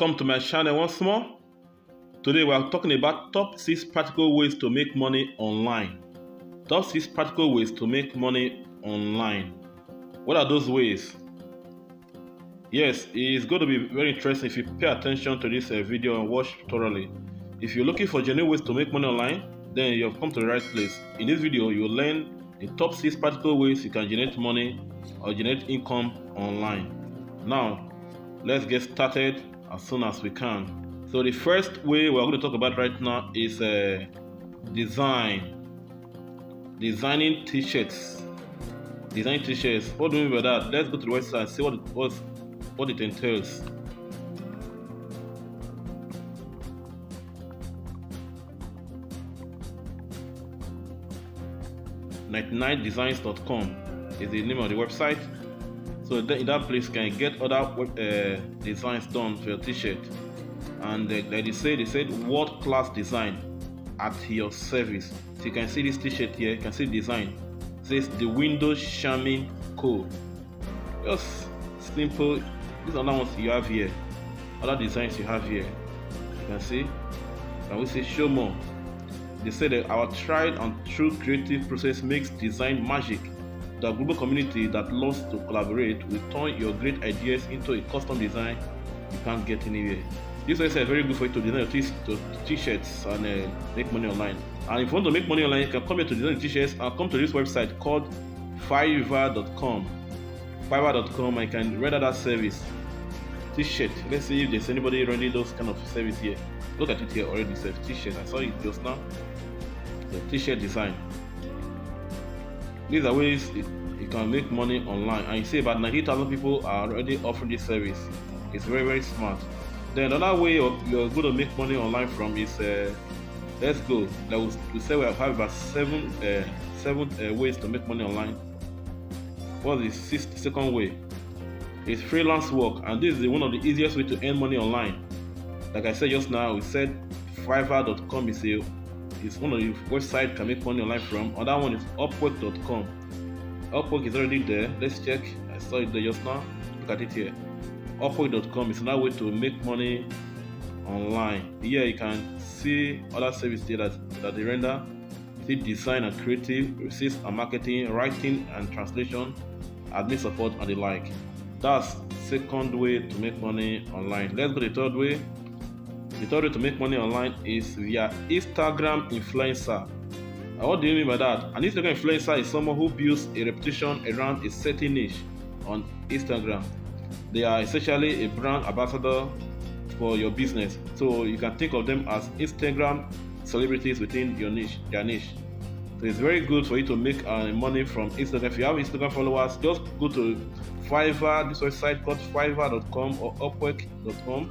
welcome to my channel once more. Today we are talking about top 6 practical ways to make money online. Top 6 practical ways to make money online. What are those ways? Yes, it's going to be very interesting if you pay attention to this video and watch thoroughly. If you're looking for genuine ways to make money online, then you have come to the right place. In this video, you'll learn the top 6 practical ways you can generate money or generate income online. Now, let's get started as soon as we can. So the first way we're going to talk about right now is designing t-shirts. Designing t-shirts. What do you mean by that? Let's go to the website and see what it entails. .99designs.com is the name of the website. So in that place you can get other designs done for your t-shirt, and like they said world-class design at your service. So you can see this t-shirt here, you can see the design. It says the Windows Charming Co. Just simple. These are the ones you have here, other designs you have here. You can see, and we say show more. They say that our tried and true creative process makes design magic. The global community that loves to collaborate will turn your great ideas into a custom design you can't get anywhere. This website is very good for you to design your t-shirts and make money online. And if you want to make money online, you can come here to design t-shirts and come to this website called Fiverr.com. Fiverr.com, and you can render that service. T-shirt. Let's see if there's anybody running those kind of service here. Look at it here already. It's a t-shirt. I saw it just now. The t-shirt design. These are ways you can make money online, and you see about 90,000 people are already offering this service. It's very, very smart. Then another way you're going to make money online from is let's go. We say we have about seven ways to make money online. What is the second way? It's freelance work, and this is one of the easiest way to earn money online. Like I said just now, we said Fiverr.com is one of the websites you can make money online from. Another one is Upwork.com. Upwork is already there. Let's check. I saw it there just now. Look at it here. Upwork.com is another way to make money online. Here you can see other services there that they render. See design and creative, research and marketing, writing and translation, admin support, and the like. That's second way to make money online. Let's go to the third way. The third way to make money online is via Instagram influencer. And what do you mean by that? An Instagram influencer is someone who builds a reputation around a certain niche on Instagram. They are essentially a brand ambassador for your business. So you can think of them as Instagram celebrities within their niche. So it's very good for you to make money from Instagram. If you have Instagram followers, just go to Fiverr, this website called Fiverr.com or Upwork.com.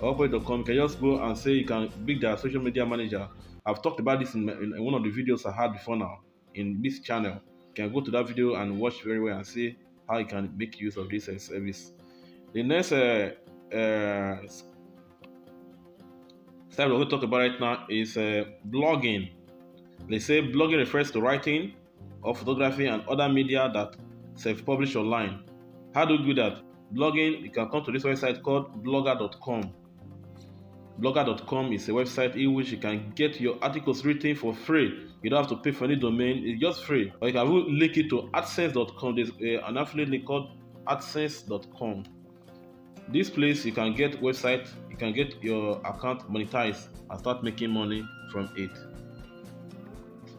Upwork.com, you can just go and say you can be their social media manager. I've talked about this in one of the videos I had before now in this channel. You can go to that video and watch very well and see how you can make use of this service. The next step we're going to talk about right now is blogging. They say blogging refers to writing or photography and other media that self-publish online. How do you do that? Blogging, you can come to this website called blogger.com. Blogger.com is a website in which you can get your articles written for free. You don't have to pay for any domain, it's just free. Or you can link it to AdSense.com. There's an affiliate link called AdSense.com. This place you can get website, you can get your account monetized and start making money from it.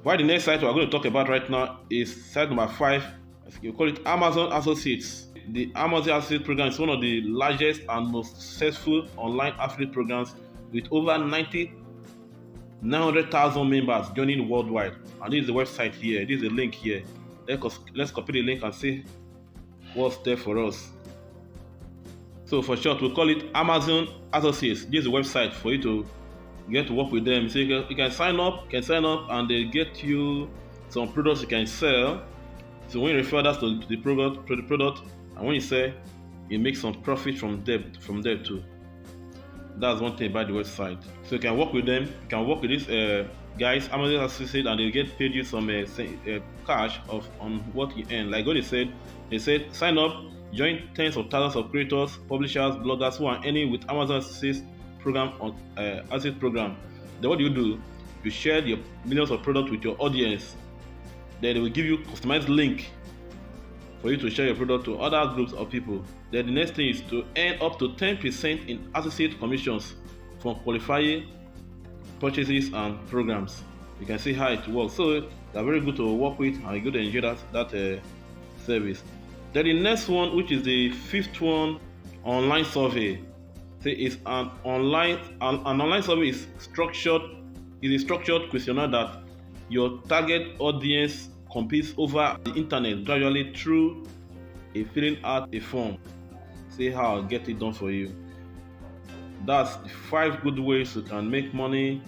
While the next site we're going to talk about right now is site number 5. You call it Amazon Associates. The Amazon Affiliate Program is one of the largest and most successful online affiliate programs with over 900,000 members joining worldwide. And this is the website here. This is the link here. Let's copy the link and see what's there for us. So for short, we'll call it Amazon Associates. This is the website for you to get to work with them. So you can sign up, and they get you some products you can sell. So when you refer that to the product, and when you sell, you make some profit from there too. That's one thing about the website. So you can work with them. You can work with these guys, Amazon Associates, and they get paid you some cash on what you earn. Like what they said sign up, Join tens of thousands of creators, publishers, bloggers who are earning with Amazon Associates program on Associates program. Then what do? You share your millions of products with your audience. Then they will give you customized link for you to share your product to other groups of people. Then the next thing is to earn up to 10% in associate commissions from qualifying purchases and programs. You can see how it works. So they're very good to work with and you're going to enjoy that service. Then the next one, which is the fifth one, online survey. Say it's an online survey is a structured questionnaire that your target audience competes over the internet gradually through a filling out a form. See how I'll get it done for you. That's the 5 good ways you can make money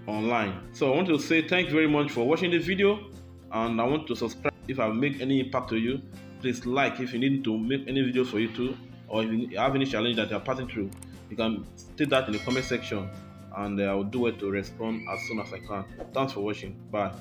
online. So I want to say thank you very much for watching this video, and I want to subscribe if I make any impact to you. Please like if you need to make any videos for you too, or if you have any challenge that you are passing through, you can state that in the comment section, and I will do it to respond as soon as I can. Thanks for watching. Bye.